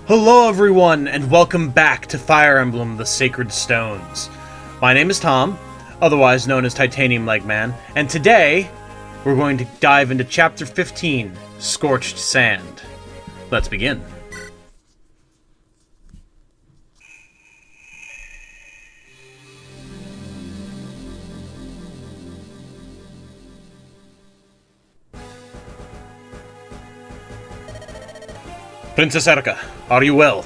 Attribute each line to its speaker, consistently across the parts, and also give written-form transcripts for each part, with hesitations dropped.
Speaker 1: Hello everyone, and welcome back to Fire Emblem, the Sacred Stones. My name is Tom, otherwise known as Titanium Leg Man, and today we're going to dive into Chapter 15, Scorched Sand. Let's begin. Princess Eirika, are you well?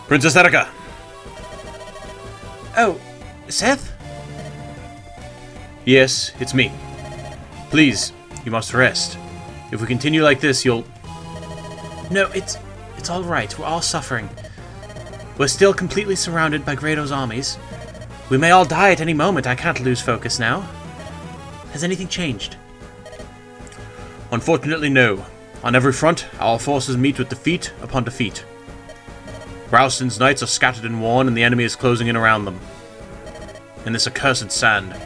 Speaker 1: Princess Eirika!
Speaker 2: Oh, Seth?
Speaker 1: Yes, it's me. Please, you must rest. If we continue like this, you'll...
Speaker 2: No, it's all right. We're all suffering. We're still completely surrounded by Grado's armies. We may all die at any moment. I can't lose focus now. Has anything changed?
Speaker 1: Unfortunately, no. On every front, our forces meet with defeat upon defeat. Ralston's knights are scattered and worn, and the enemy is closing in around them. In this accursed sand,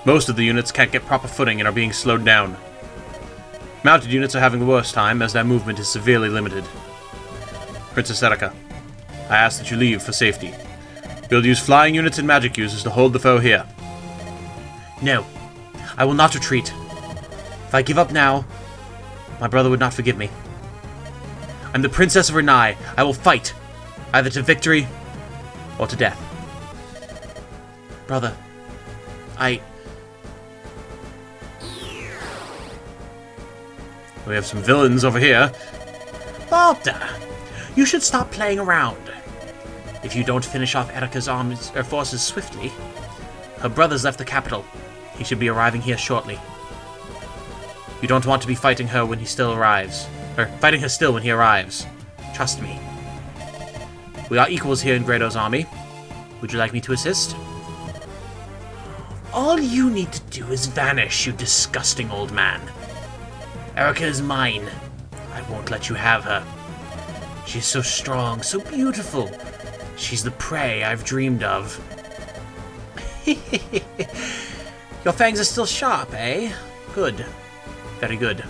Speaker 1: most of the units can't get proper footing and are being slowed down. Mounted units are having the worst time, as their movement is severely limited. Princess Eirika, I ask that you leave for safety. We'll use flying units and magic users to hold the foe here.
Speaker 2: No, I will not retreat. If I give up now, my brother would not forgive me. I'm the Princess of Renais. I will fight, either to victory or to death. Brother,
Speaker 1: We have some villains over here.
Speaker 2: Walter, you should stop playing around. If you don't finish off Eirika's armies or forces swiftly, her brother's left the capital. He should be arriving here shortly. You don't want to be fighting her when he still arrives. Or fighting her still when he arrives. Trust me. We are equals here in Grado's army. Would you like me to assist? All you need to do is vanish, you disgusting old man. Eirika is mine. I won't let you have her. She's so strong, so beautiful. She's the prey I've dreamed of. Your fangs are still sharp, eh? Good. Very good.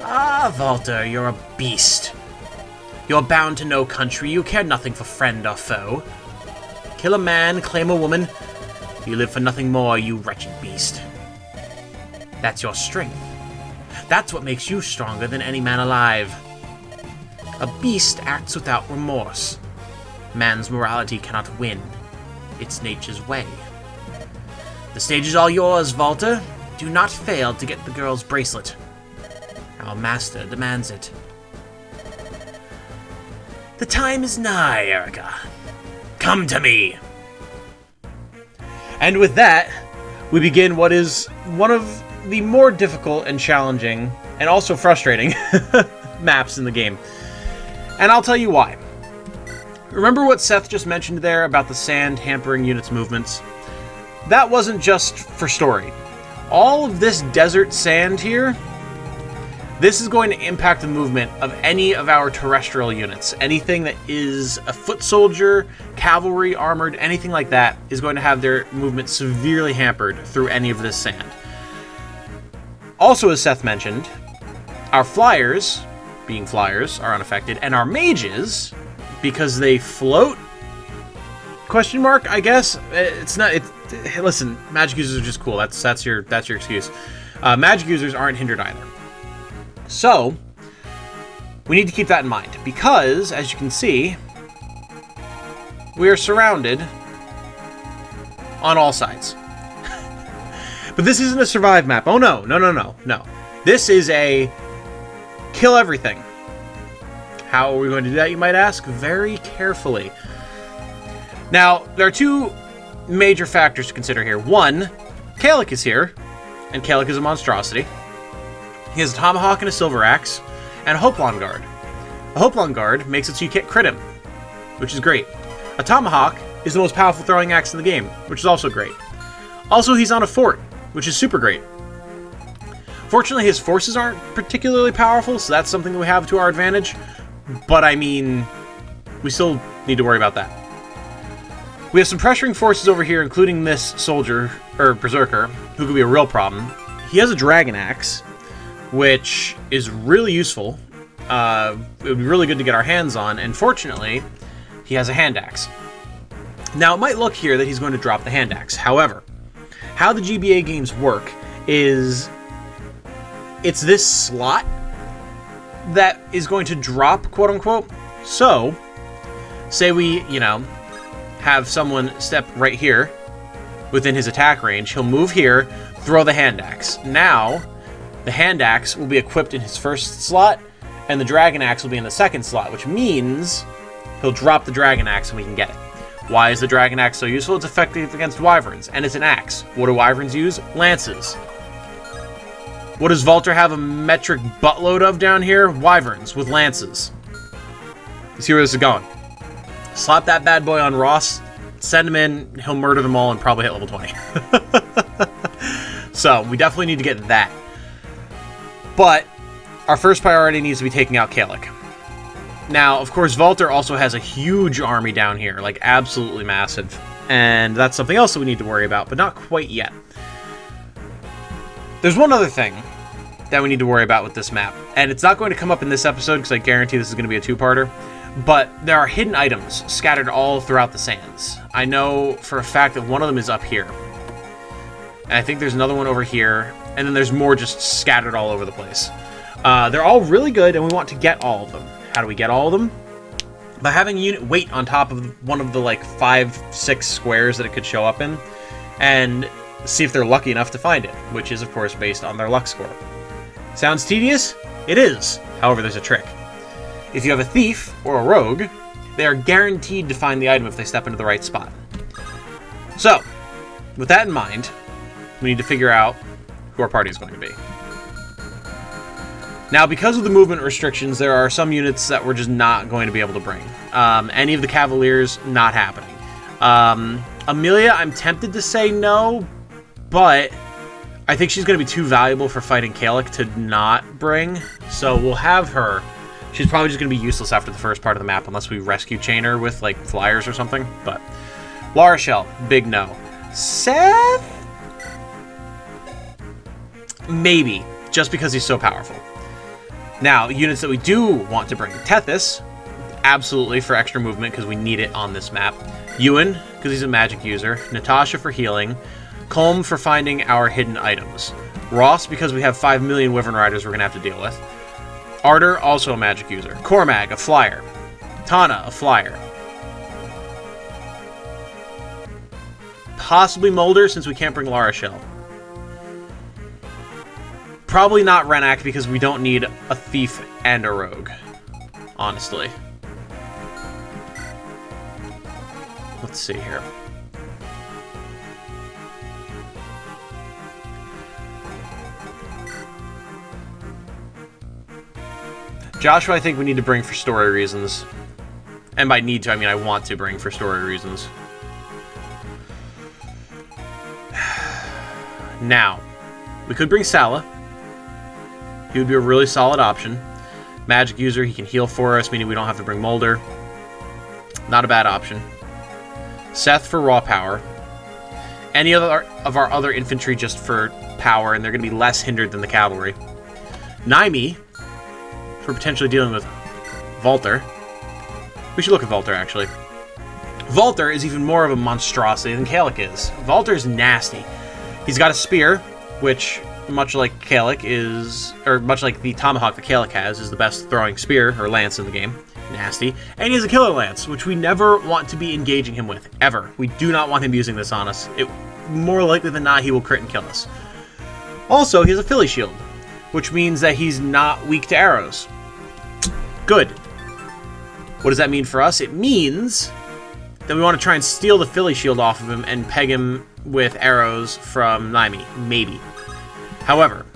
Speaker 2: Ah, Walter, you're a beast. You're bound to no country. You care nothing for friend or foe. Kill a man, claim a woman. You live for nothing more, you wretched beast. That's your strength. That's what makes you stronger than any man alive. A beast acts without remorse. Man's morality cannot win. It's nature's way. The stage is all yours, Walter. Do not fail to get the girl's bracelet. Our master demands it. The time is nigh, Eirika. Come to me!
Speaker 1: And with that, we begin what is one of the more difficult and challenging, and also frustrating, maps in the game. And I'll tell you why. Remember what Seth just mentioned there about the sand hampering units' movements? That wasn't just for story. All of this desert sand here, this is going to impact the movement of any of our terrestrial units. Anything that is a foot soldier, cavalry, armored, anything like that is going to have their movement severely hampered through any of this sand. Also, as Seth mentioned, our flyers, being flyers, are unaffected, and our mages, because they float, question mark, I guess. It's not, listen, magic users are just cool. That's your excuse. Magic users aren't hindered either. So, we need to keep that in mind, because, as you can see, we are surrounded on all sides. But this isn't a survive map. Oh no. This is a kill everything. How are we going to do that, you might ask? Very carefully. Now, there are two major factors to consider here. One, Kalik is here, and Kalik is a monstrosity. He has a tomahawk and a silver axe, and a Hopelon guard. A Hopelon guard makes it so you can't crit him, which is great. A tomahawk is the most powerful throwing axe in the game, which is also great. Also, he's on a fort, which is super great. Fortunately, his forces aren't particularly powerful, so that's something that we have to our advantage. But, I mean, we still need to worry about that. We have some pressuring forces over here, including this soldier, or berserker, who could be a real problem. He has a dragon axe, which is really useful. It would be really good to get our hands on, and fortunately, he has a hand axe. Now, it might look here that he's going to drop the hand axe. However, how the GBA games work is it's this slot that is going to drop, quote unquote. So, say we, have someone step right here within his attack range. He'll move here, throw the hand axe. Now, the hand axe will be equipped in his first slot, and the dragon axe will be in the second slot, which means he'll drop the dragon axe and we can get it. Why is the dragon axe so useful? It's effective against wyverns, and it's an axe. What do wyverns use? Lances. What does Walter have a metric buttload of down here? Wyverns with lances. You see where this is going? Slap that bad boy on Ross, send him in, he'll murder them all and probably hit level 20. So, we definitely need to get that. But, our first priority needs to be taking out Kalik. Now, of course, Walter also has a huge army down here, like absolutely massive. And that's something else that we need to worry about, but not quite yet. There's one other thing that we need to worry about with this map, and it's not going to come up in this episode because I guarantee this is going to be a two-parter, but there are hidden items scattered all throughout the sands. I know for a fact that one of them is up here, and I think there's another one over here, and then there's more just scattered all over the place. They're all really good, and we want to get all of them. How do we get all of them? By having a unit wait on top of one of the 5-6 squares that it could show up in, and see if they're lucky enough to find it, which is, of course, based on their luck score. Sounds tedious? It is. However, there's a trick. If you have a thief or a rogue, they are guaranteed to find the item if they step into the right spot. So, with that in mind, we need to figure out who our party is going to be. Now, because of the movement restrictions, there are some units that we're just not going to be able to bring. Any of the Cavaliers, not happening. Amelia, I'm tempted to say no, but I think she's going to be too valuable for fighting Kalik to not bring, so we'll have her. She's probably just going to be useless after the first part of the map unless we rescue chain her with, flyers or something, but La Rochelle, big no. Seth? Maybe, just because he's so powerful. Now, units that we do want to bring. Tethys, absolutely for extra movement because we need it on this map. Ewan, because he's a magic user. Natasha for healing. Colm for finding our hidden items. Ross, because we have 5 million Wyvern Riders we're going to have to deal with. Arter, also a magic user. Cormag, a flyer. Tana, a flyer. Possibly Mulder, since we can't bring La Rochelle. Probably not Renak, because we don't need a thief and a rogue. Honestly. Let's see here. Joshua, I think we need to bring for story reasons. And by need to, I mean I want to bring for story reasons. Now, we could bring Sala. He would be a really solid option. Magic user, he can heal for us, meaning we don't have to bring Mulder. Not a bad option. Seth for raw power. Any other of our other infantry just for power, and they're going to be less hindered than the cavalry. Naimi for potentially dealing with Walter. We should look at Walter, actually. Walter is even more of a monstrosity than Kalik is. Walter is nasty. He's got a spear, which, much like Kalik is, or much like the tomahawk that Kalik has, is the best throwing spear, or lance in the game. Nasty. And he has a killer lance, which we never want to be engaging him with, ever. We do not want him using this on us. More likely than not, he will crit and kill us. Also, he has a Philly shield, which means that he's not weak to arrows. Good. What does that mean for us? It means that we want to try and steal the Philly shield off of him and peg him with arrows from Naimi. Maybe. However,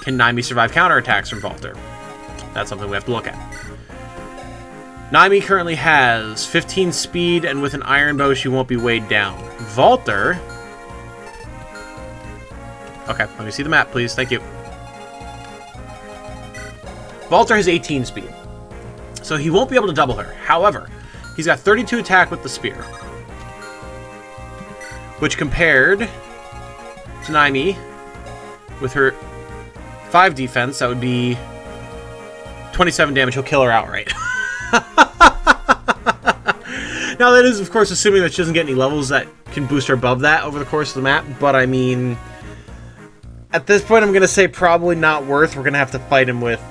Speaker 1: can Naimi survive counterattacks from Walter? That's something we have to look at. Naimi currently has 15 speed, and with an iron bow, she won't be weighed down. Walter... Okay, let me see the map, please. Thank you. Walter has 18 speed, so he won't be able to double her. However, he's got 32 attack with the spear, which compared to Naimi with her 5 defense, that would be 27 damage. He'll kill her outright. Now, that is, of course, assuming that she doesn't get any levels that can boost her above that over the course of the map. But, I mean, at this point, I'm going to say probably not worth. We're going to have to fight him with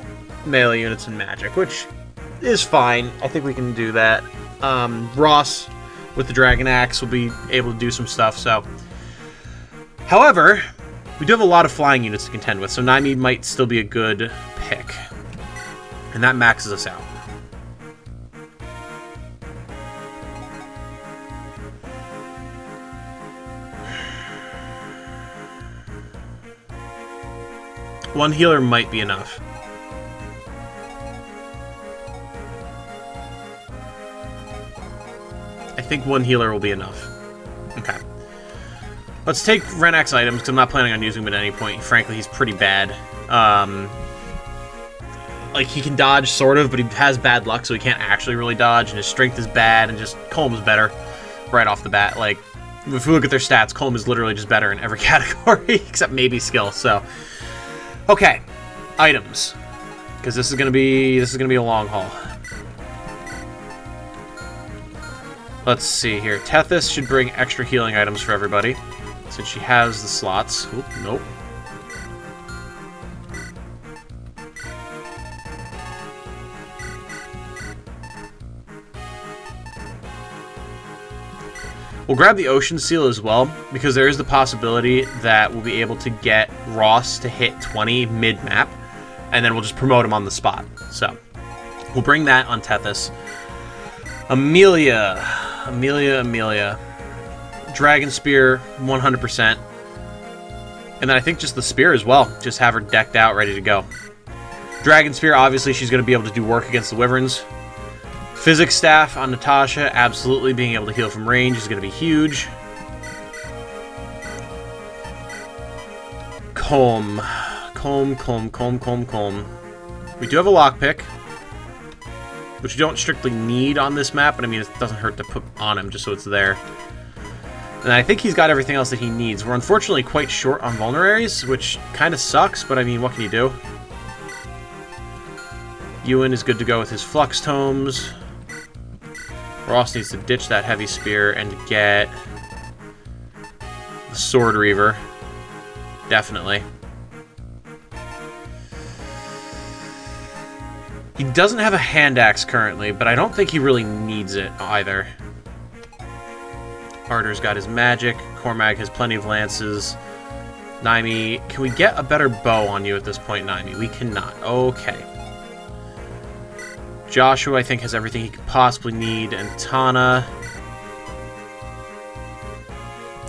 Speaker 1: melee units and magic, which is fine. I think we can do that. Ross, with the Dragon Axe, will be able to do some stuff, so... However, we do have a lot of flying units to contend with, so Naimi might still be a good pick. And that maxes us out. One healer might be enough. I think one healer will be enough. Okay. Let's take Renais items, because I'm not planning on using him at any point. Frankly, he's pretty bad. Like, he can dodge, sort of, but he has bad luck, so he can't actually really dodge, and his strength is bad, and just Colm is better right off the bat. Like, if we look at their stats, Colm is literally just better in every category, except maybe skill, so... Okay, items, because this is gonna be a long haul. Let's see here. Tethys should bring extra healing items for everybody, since she has the slots. Oop, nope. We'll grab the Ocean Seal as well, because there is the possibility that we'll be able to get Ross to hit 20 mid-map, and then we'll just promote him on the spot. So, we'll bring that on Tethys. Amelia. Dragon Spear, 100%. And then I think just the Spear as well. Just have her decked out, ready to go. Dragon Spear, obviously, she's going to be able to do work against the Wyverns. Physics Staff on Natasha, absolutely being able to heal from range is going to be huge. Colm. We do have a lockpick, which you don't strictly need on this map, but I mean, it doesn't hurt to put on him just so it's there. And I think he's got everything else that he needs. We're unfortunately quite short on vulneraries, which kind of sucks, but I mean, what can you do? Ewan is good to go with his Flux Tomes. Ross needs to ditch that Heavy Spear and get the Sword Reaver. Definitely. He doesn't have a Hand Axe currently, but I don't think he really needs it either. Arter's got his magic. Cormag has plenty of lances. Naimi, can we get a better bow on you at this point, Naimi? We cannot. Okay. Joshua, I think, has everything he could possibly need, and Tana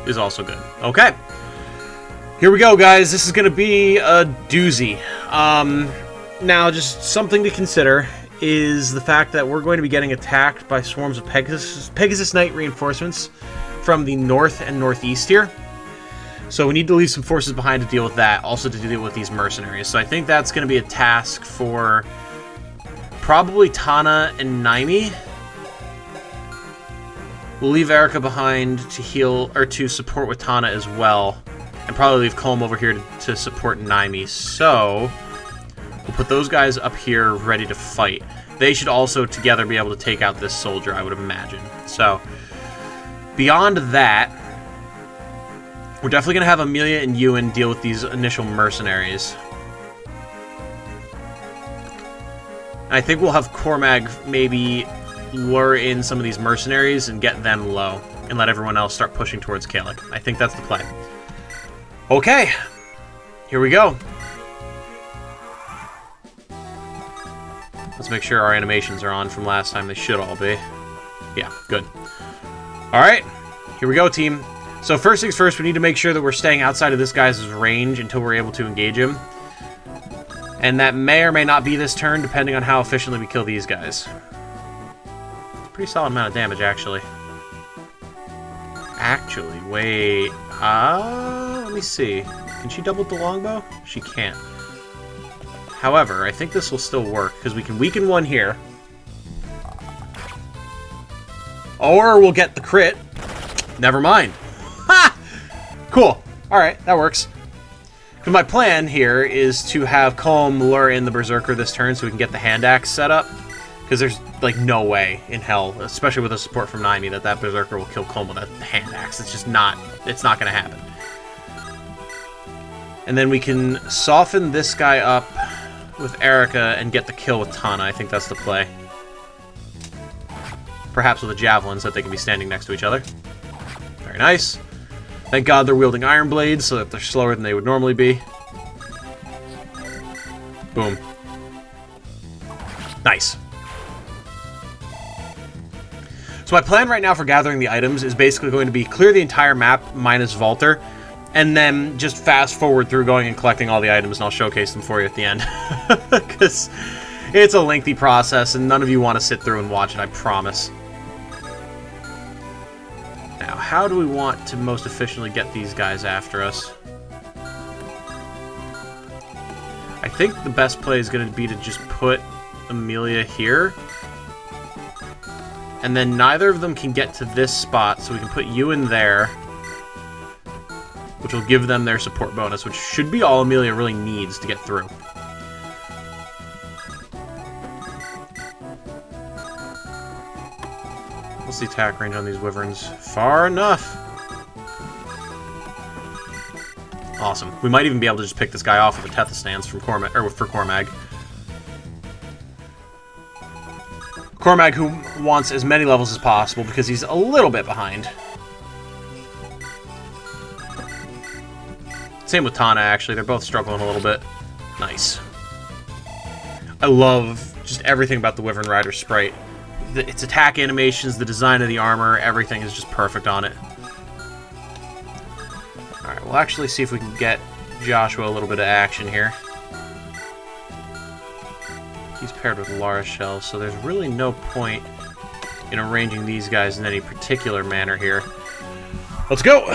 Speaker 1: is also good. Okay. Here we go, guys. This is going to be a doozy. Now, just something to consider is the fact that we're going to be getting attacked by swarms of Pegasus Knight reinforcements from the north and northeast here. So we need to leave some forces behind to deal with that, also to deal with these mercenaries. So I think that's going to be a task for probably Tana and Naimi. We'll leave Eirika behind to heal, or to support with Tana as well. And probably leave Colm over here to support Naimi. So we'll put those guys up here ready to fight. They should also together be able to take out this soldier, I would imagine. So beyond that, we're definitely going to have Amelia and Ewan deal with these initial mercenaries. I think we'll have Cormag maybe lure in some of these mercenaries and get them low, and let everyone else start pushing towards Kalik. I think that's the play. Okay, here we go. Let's make sure our animations are on from last time. They should all be. Yeah, good. Alright, here we go, team. So first things first, we need to make sure that we're staying outside of this guy's range until we're able to engage him. And that may or may not be this turn, depending on how efficiently we kill these guys. It's a pretty solid amount of damage, actually. Actually, wait. Let me see. Can she double with the longbow? She can't. However, I think this will still work, because we can weaken one here. Or we'll get the crit. Never mind. Ha! Cool. Alright, that works. Because But my plan here is to have Colm lure in the Berserker this turn so we can get the hand axe set up. Because there's, like, no way in hell, especially with the support from Naimi, that Berserker will kill Colm with a hand axe. It's just not, it's not going to happen. And then we can soften this guy up with Eirika and get the kill with Tana. I think that's the play. Perhaps with the javelins that they can be standing next to each other. Very nice. Thank God they're wielding iron blades so that they're slower than they would normally be. Boom. Nice. So my plan right now for gathering the items is basically going to be clear the entire map minus Valter, and then just fast forward through going and collecting all the items, and I'll showcase them for you at the end. Because it's a lengthy process, and none of you want to sit through and watch it, I promise. Now, how do we want to most efficiently get these guys after us? I think the best play is going to be to just put Amelia here. And then neither of them can get to this spot, so we can put you in there. Which will give them their support bonus, which should be all Amelia really needs to get through. What's the attack range on these wyverns? Far enough! Awesome. We might even be able to just pick this guy off with a Tethys stance from for Cormag. Cormag, who wants as many levels as possible because he's a little bit behind. Same with Tana, actually. They're both struggling a little bit. Nice. I love just everything about the Wyvern Rider sprite. Its attack animations, the design of the armor, everything is just perfect on it. Alright, we'll actually see if we can get Joshua a little bit of action here. He's paired with Lara Shell, so there's really no point in arranging these guys in any particular manner here. Let's go!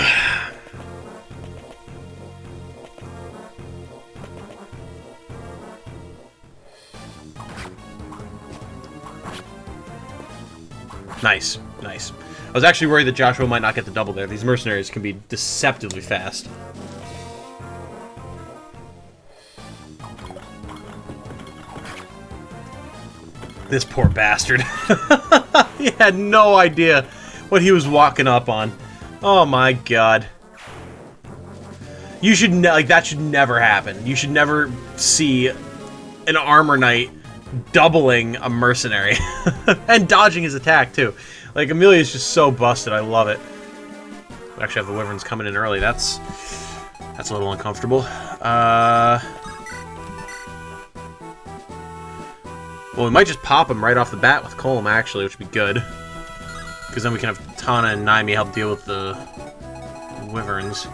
Speaker 1: Nice, nice. I was actually worried that Joshua might not get the double there. These mercenaries can be deceptively fast. This poor bastard. He had no idea what he was walking up on. Oh my god. You should like that should never happen. You should never see an armor knight doubling a mercenary and dodging his attack too. Like Amelia's just so busted. I love it. We actually have the wyverns coming in early. That's a little uncomfortable. Well, we might just pop him right off the bat with Colm, actually, which would be good. Because then we can have Tana and Naimi help deal with the wyverns.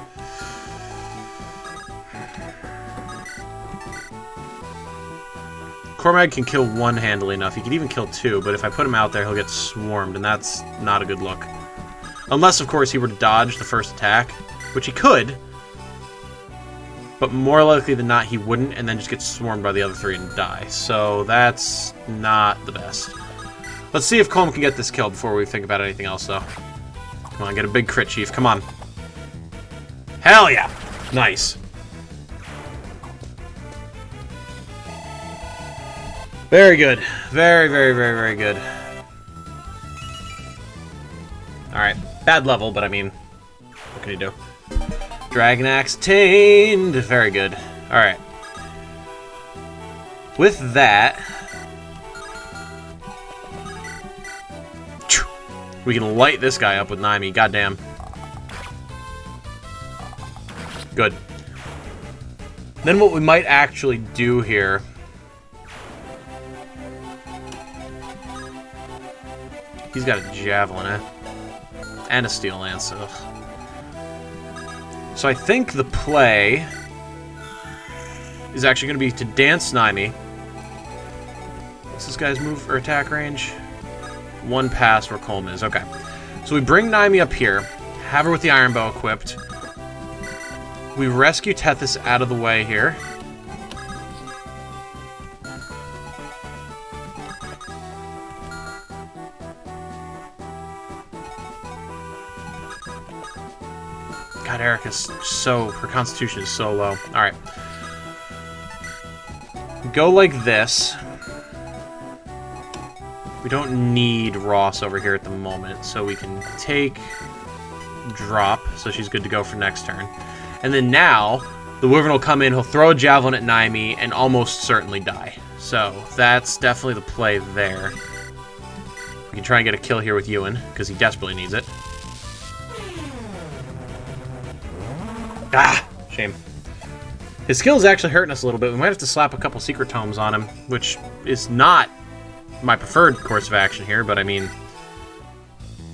Speaker 1: Cormag can kill one handily enough. He could even kill two, but if I put him out there, he'll get swarmed, and that's not a good look. Unless, of course, he were to dodge the first attack, which he could. But more likely than not, he wouldn't, and then just get swarmed by the other three and die. So that's not the best. Let's see if Colm can get this kill before we think about anything else, though. Come on, get a big crit, Chief. Come on. Hell yeah! Nice. Very good. Very, very, very, very good. Alright. Bad level, but I mean, what can you do? Dragon Axe tamed. Very good. Alright. With that, we can light this guy up with Naimi. Goddamn. Good. Then what we might actually do here... He's got a javelin, eh? And a steel lance. Ugh. So I think the play is actually going to be to dance Naimi. What's this guy's move or attack range? One pass where Colm is. Okay. So we bring Naimi up here, have her with the iron bow equipped. We rescue Tethys out of the way here. God, Eirika's so... her constitution is so low. Alright. go like this. We don't need Ross over here at the moment, so we can take drop, so she's good to go for next turn. And then now, the Wyvern will come in, he'll throw a Javelin at Naimi, and almost certainly die. So, that's definitely the play there. We can try and get a kill here with Ewan, because he desperately needs it. Ah! Shame. His skill is actually hurting us a little bit. We might have to slap a couple secret tomes on him, which is not my preferred course of action here, but I mean,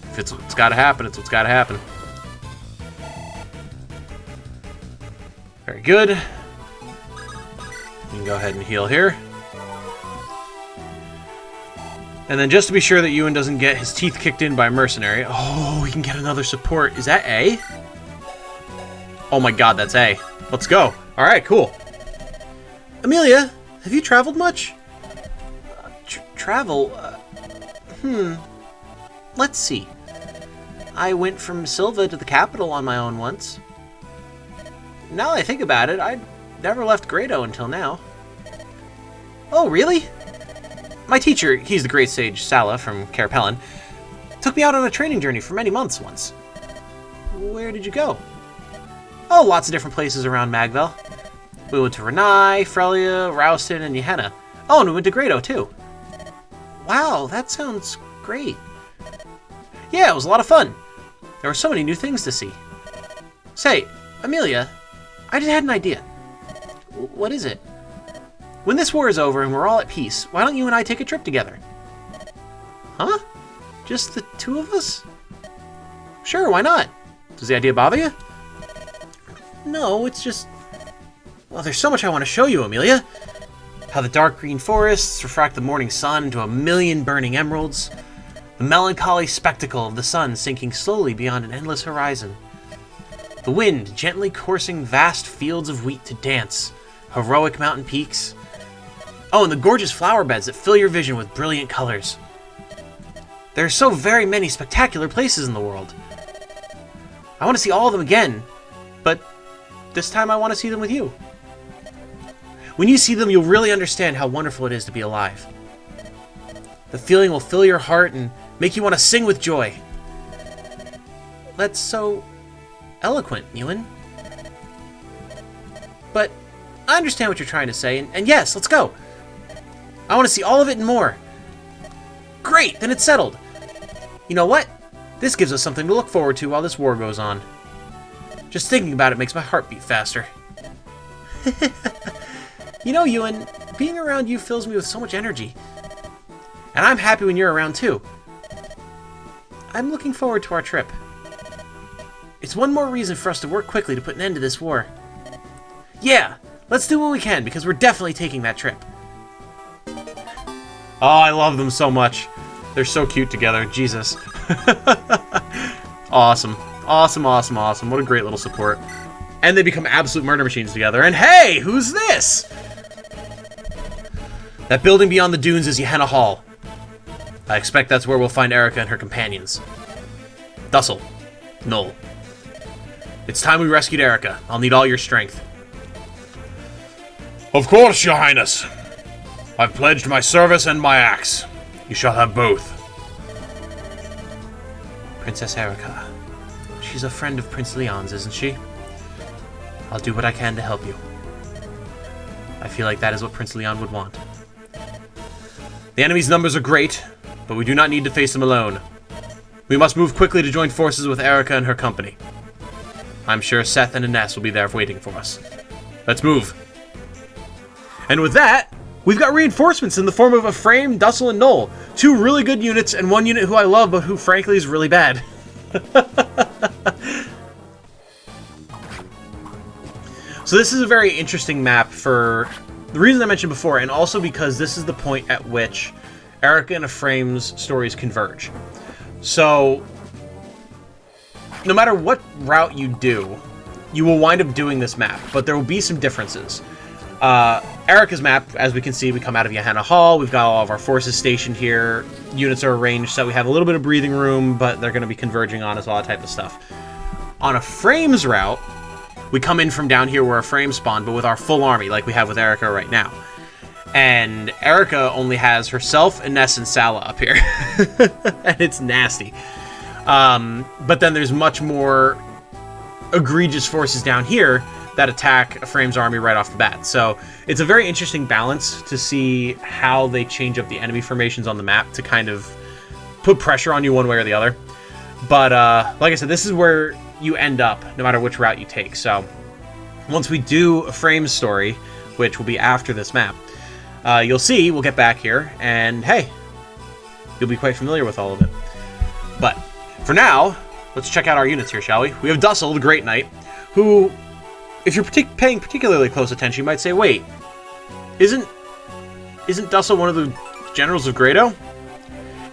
Speaker 1: if it's what's gotta happen, it's what's gotta happen. Very good. You can go ahead and heal here. And then just to be sure that Ewan doesn't get his teeth kicked in by a mercenary. Oh, we can get another support. Is that A? Oh my god, that's A. Let's go. Alright, cool. Amelia, have you traveled much? Travel? Let's see. I went from Silva to the capital on my own once. Now that I think about it, I'd never left Grado until now. Oh, really? My teacher, he's the great sage Sala from Carapellan, took me out on a training journey for many months once. Where did you go? Oh, lots of different places around Magvel. We went to Renais, Frelia, Rouston, and Yehenna. Oh, and we went to Grado, too. Wow, that sounds great. Yeah, it was a lot of fun. There were so many new things to see. Say, Amelia, I just had an idea. What is it? When this war is over and we're all at peace, why don't you and I take a trip together? Huh? Just the two of us? Sure, why not? Does the idea bother you? No, it's just... Well, there's so much I want to show you, Amelia. How the dark green forests refract the morning sun into a million burning emeralds. The melancholy spectacle of the sun sinking slowly beyond an endless horizon. The wind gently coursing vast fields of wheat to dance. Heroic mountain peaks. Oh, and the gorgeous flower beds that fill your vision with brilliant colors. There are so very many spectacular places in the world. I want to see all of them again, but this time I want to see them with you. When you see them, you'll really understand how wonderful it is to be alive. The feeling will fill your heart and make you want to sing with joy. That's so eloquent, Ewan. But I understand what you're trying to say, and yes, let's go. I want to see all of it and more. Great, then it's settled. You know what? This gives us something to look forward to while this war goes on. Just thinking about it makes my heart beat faster. You know, Ewan, being around you fills me with so much energy. And I'm happy when you're around too. I'm looking forward to our trip. It's one more reason for us to work quickly to put an end to this war. Yeah, let's do what we can, because we're definitely taking that trip. Oh, I love them so much. They're so cute together. Jesus. Awesome. Awesome, awesome, awesome. What a great little support. And they become absolute murder machines together. And hey, who's this? That building beyond the dunes is Yehenna Hall. I expect that's where we'll find Eirika and her companions. Dussel. Null. It's time we rescued Eirika. I'll need all your strength. Of course, your highness. I've pledged my service and my axe. You shall have both. Princess Eirika. She's a friend of Prince Leon's, isn't she? I'll do what I can to help you. I feel like that is what Prince Leon would want. The enemy's numbers are great, but we do not need to face them alone. We must move quickly to join forces with Eirika and her company. I'm sure Seth and Ines will be there waiting for us. Let's move. And with that, we've got reinforcements in the form of Ephraim, Dussel, and Null. Two really good units, and one unit who I love, but who frankly is really bad. So this is a very interesting map for the reason I mentioned before, and also because this is the point at which Eirika and Ephraim's stories converge. So, no matter what route you do, you will wind up doing this map, but there will be some differences. Eirika's map, as we can see, we come out of Yehenna Hall, we've got all of our forces stationed here, units are arranged so we have a little bit of breathing room, but they're going to be converging on us, all that type of stuff. On Ephraim's route, we come in from down here where Ephraim spawned, but with our full army, like we have with Eirika right now. And Eirika only has herself, Ines, and Sala up here. And it's nasty. But then there's much more egregious forces down here that attack Ephraim's army right off the bat. So it's a very interesting balance to see how they change up the enemy formations on the map to kind of put pressure on you one way or the other. But like I said, this is where you end up no matter which route you take. So once we do Ephraim's story, which will be after this map, you'll see we'll get back here and hey, you'll be quite familiar with all of it. But for now, let's check out our units here, shall we? We have Dussel, the Great Knight, who, if you're paying particularly close attention, you might say, wait, isn't Dussel one of the generals of Grado?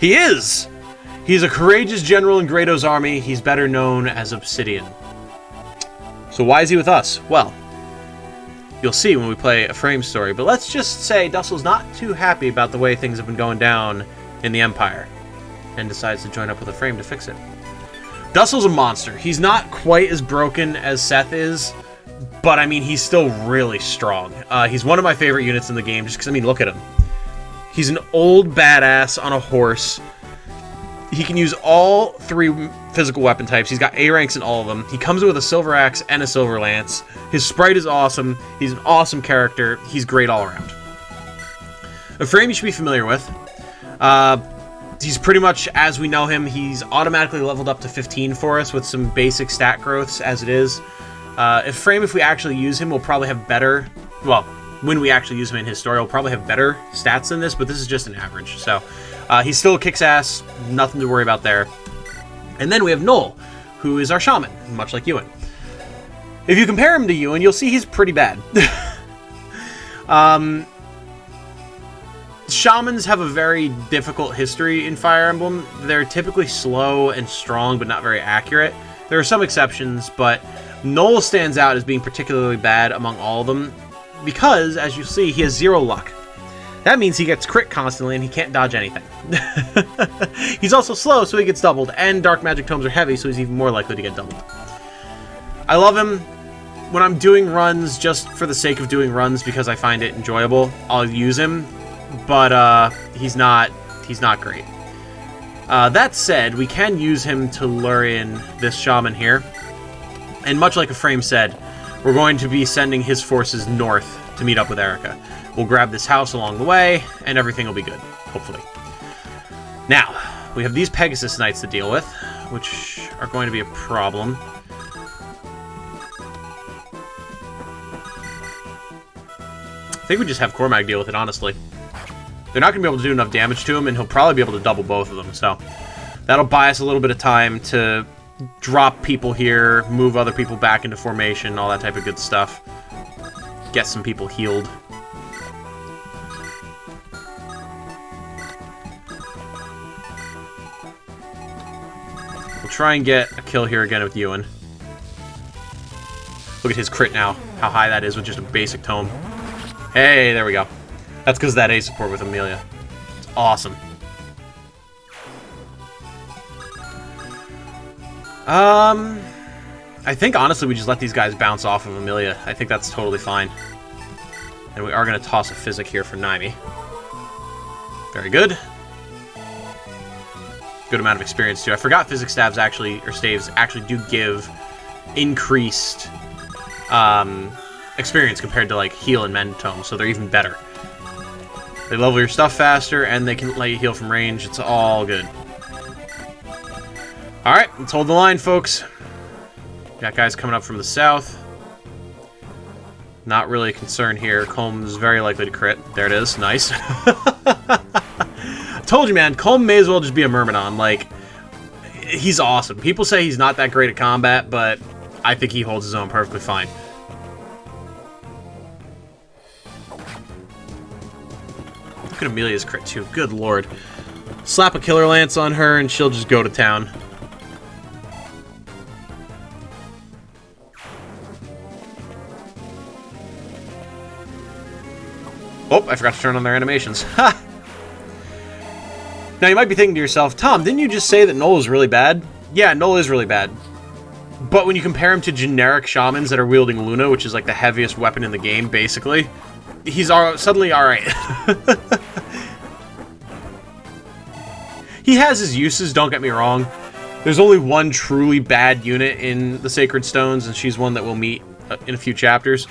Speaker 1: He is! He's a courageous general in Grado's army. He's better known as Obsidian. So why is he with us? Well, you'll see when we play Ephraim's story, but let's just say Dussel's not too happy about the way things have been going down in the Empire, and decides to join up with Ephraim to fix it. Dussel's a monster. He's not quite as broken as Seth is, but I mean, he's still really strong. He's one of my favorite units in the game, just because, I mean, look at him. He's an old badass on a horse. He can use all 3 physical weapon types. He's got A ranks in all of them. He comes with a silver axe and a silver lance. His sprite is awesome. He's an awesome character. He's great all around. Ephraim you should be familiar with. He's pretty much, as we know him, he's automatically leveled up to 15 for us with some basic stat growths as it is. Ephraim, if we actually use him, will probably have better... Well, when we actually use him in his story, he'll probably have better stats than this, but this is just an average. So, he still kicks ass, nothing to worry about there. And then we have Noel, who is our shaman, much like Ewan. If you compare him to Ewan, you'll see he's pretty bad. Shamans have a very difficult history in Fire Emblem. They're typically slow and strong, but not very accurate. There are some exceptions, but Noel stands out as being particularly bad among all of them because, as you see, he has 0 luck. That means he gets crit constantly and he can't dodge anything. He's also slow, so he gets doubled, and dark magic tomes are heavy, so he's even more likely to get doubled. I love him. When I'm doing runs just for the sake of doing runs because I find it enjoyable, I'll use him, but he's not great. That said, we can use him to lure in this shaman here, and much like Ephraim said, we're going to be sending his forces north to meet up with Eirika. We'll grab this house along the way, and everything will be good, hopefully. Now, we have these Pegasus Knights to deal with, which are going to be a problem. I think we just have Cormac deal with it, honestly. They're not going to be able to do enough damage to him, and he'll probably be able to double both of them, so that'll buy us a little bit of time to drop people here, move other people back into formation, all that type of good stuff. Get some people healed. We'll try and get a kill here again with Ewan. Look at his crit now, how high that is with just a basic tome. Hey, there we go. That's because of that A support with Amelia. It's awesome. I think, honestly, we just let these guys bounce off of Amelia. I think that's totally fine. And we are going to toss a physic here for Naimi. Very good. Good amount of experience, too. I forgot physic staves actually, or staves actually do give increased experience compared to, like, heal and mend tomes, so they're even better. They level your stuff faster, and they can let you heal from range. It's all good. Alright, let's hold the line, folks. Got guys coming up from the south. Not really a concern here. Colm's very likely to crit. There it is. Nice. Told you, man. Colm may as well just be a Myrmidon. Like, he's awesome. People say he's not that great at combat, but I think he holds his own perfectly fine. Look at Amelia's crit, too. Good lord. Slap a Killer Lance on her, and she'll just go to town. Oh, I forgot to turn on their animations. Ha! Now, you might be thinking to yourself, Tom, didn't you just say that Noel is really bad? Yeah, Noel is really bad. But when you compare him to generic shamans that are wielding Luna, which is like the heaviest weapon in the game, basically, he's suddenly alright. He has his uses, don't get me wrong. There's only one truly bad unit in the Sacred Stones, and she's one that we'll meet in a few chapters.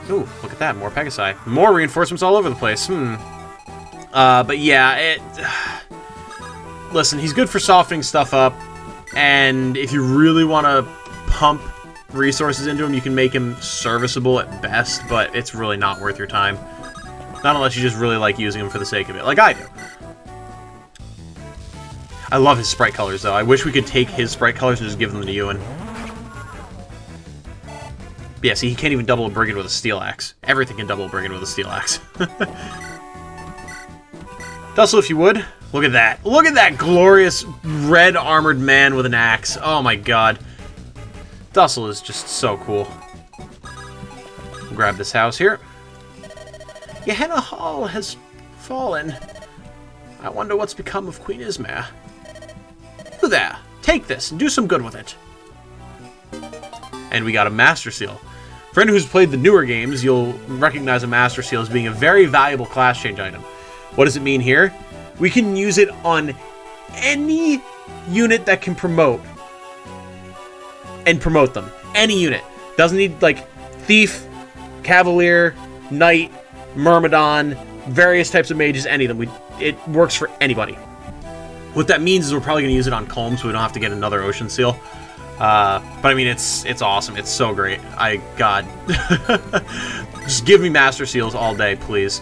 Speaker 1: Ooh, look at that, more Pegasi. More reinforcements all over the place. But yeah, listen, he's good for softening stuff up, and if you really want to pump resources into him, you can make him serviceable at best, but it's really not worth your time. Not unless you just really like using him for the sake of it, like I do. I love his sprite colors, though. I wish we could take his sprite colors and just give them to Ewan. But yeah, see, he can't even double a brigand with a steel axe. Everything can double a brigand with a steel axe. Dussel, if you would. Look at that. Look at that glorious red armored man with an axe. Oh my god. Dussel is just so cool. We'll grab this house here. Gehenna Hall has fallen. I wonder what's become of Queen Ismare. You there, take this and do some good with it. And we got a Master Seal. For anyone who's played the newer games, you'll recognize a Master Seal as being a very valuable class change item. What does it mean here? We can use it on any unit that can promote. And promote them. Any unit. Doesn't need, like, Thief, Cavalier, Knight, Myrmidon, various types of mages, any of them. It works for anybody. What that means is we're probably going to use it on Colm, so we don't have to get another Ocean Seal. But I mean, it's awesome. It's so great. God. Just give me Master Seals all day, please.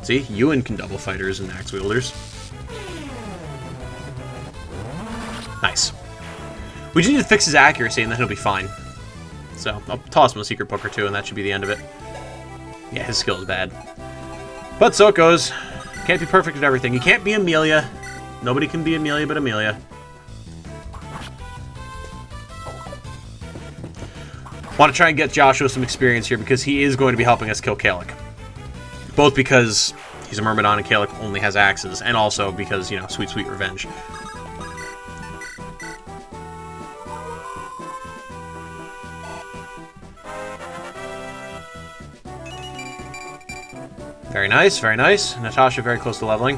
Speaker 1: See, Ewan can double fighters and axe wielders. Nice. We just need to fix his accuracy, and then he'll be fine. So, I'll toss him a secret book or two, and that should be the end of it. Yeah, his skill is bad. But so it goes. Can't be perfect at everything. You can't be Amelia. Nobody can be Amelia but Amelia. Want to try and get Joshua some experience here, because he is going to be helping us kill Kalik. Both because he's a Myrmidon and Kalik only has axes, and also because, you know, sweet, sweet revenge. Very nice, very nice. Natasha very close to leveling.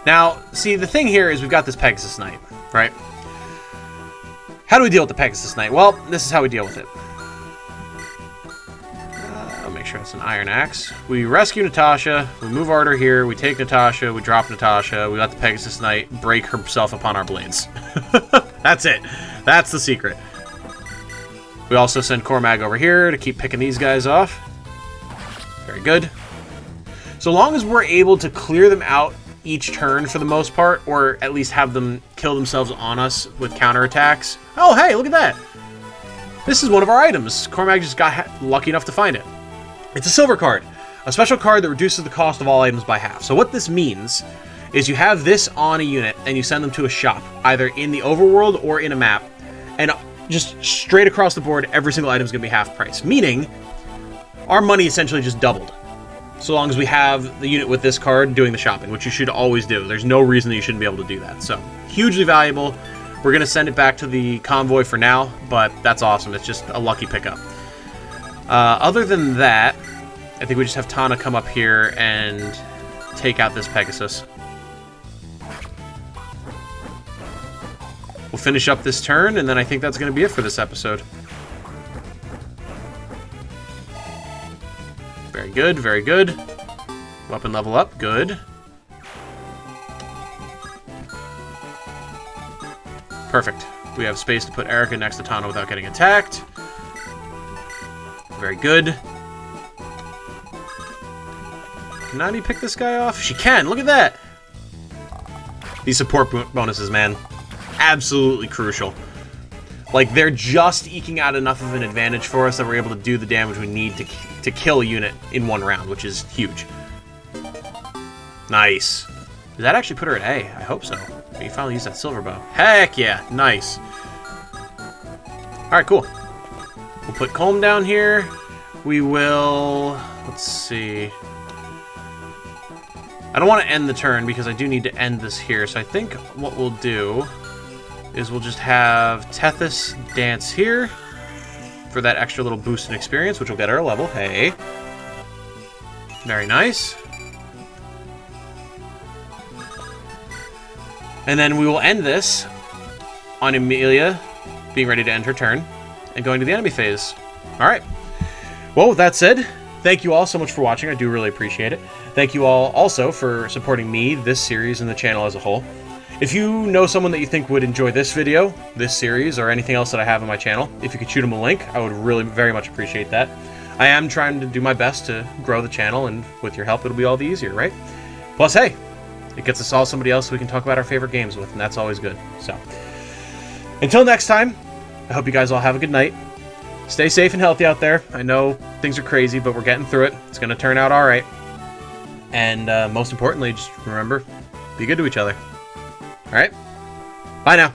Speaker 1: Now, see, the thing here is we've got this Pegasus Knight, right? How do we deal with the Pegasus Knight? Well, this is how we deal with it. I'll make sure it's an iron axe. We rescue Natasha, we move Ardor here, we take Natasha, we drop Natasha, we let the Pegasus Knight break herself upon our blades. That's it. That's the secret. We also send Cormag over here to keep picking these guys off. Very good. So long as we're able to clear them out each turn for the most part, or at least have them kill themselves on us with counterattacks. Oh, hey, look at that. This is one of our items. Cormag just got lucky enough to find it. It's a silver card, a special card that reduces the cost of all items by half. So what this means is you have this on a unit and you send them to a shop, either in the overworld or in a map, and just straight across the board, every single item is going to be half price, meaning our money essentially just doubled. So long as we have the unit with this card doing the shopping, which you should always do. There's no reason that you shouldn't be able to do that. So, hugely valuable. We're going to send it back to the convoy for now, but that's awesome. It's just a lucky pickup. Other than that, I think we just have Tana come up here and take out this Pegasus. We'll finish up this turn, and then I think that's going to be it for this episode. Very good, very good. Weapon level up, good. Perfect. We have space to put Eirika next to Tana without getting attacked. Very good. Can Nani pick this guy off? She can, look at that! These support bonuses, man. Absolutely crucial. Like, they're just eking out enough of an advantage for us that we're able to do the damage we need to kill a unit in one round, which is huge. Nice. Does that actually put her at A? I hope so. You finally use that silver bow. Heck yeah, nice. Alright, cool. We'll put Colm down here. We will... Let's see. I don't want to end the turn because I do need to end this here, so I think what we'll do is we'll just have Tethys dance here for that extra little boost in experience, which will get her a level. Hey. Very nice. And then we will end this on Emilia being ready to end her turn and going to the enemy phase. Alright. Well, with that said, thank you all so much for watching. I do really appreciate it. Thank you all also for supporting me, this series, and the channel as a whole. If you know someone that you think would enjoy this video, this series, or anything else that I have on my channel, if you could shoot them a link, I would really very much appreciate that. I am trying to do my best to grow the channel, and with your help, it'll be all the easier, right? Plus, hey, it gets us all somebody else we can talk about our favorite games with, and that's always good. So, until next time, I hope you guys all have a good night. Stay safe and healthy out there. I know things are crazy, but we're getting through it. It's going to turn out all right. And most importantly, just remember, be good to each other. All right? Bye now.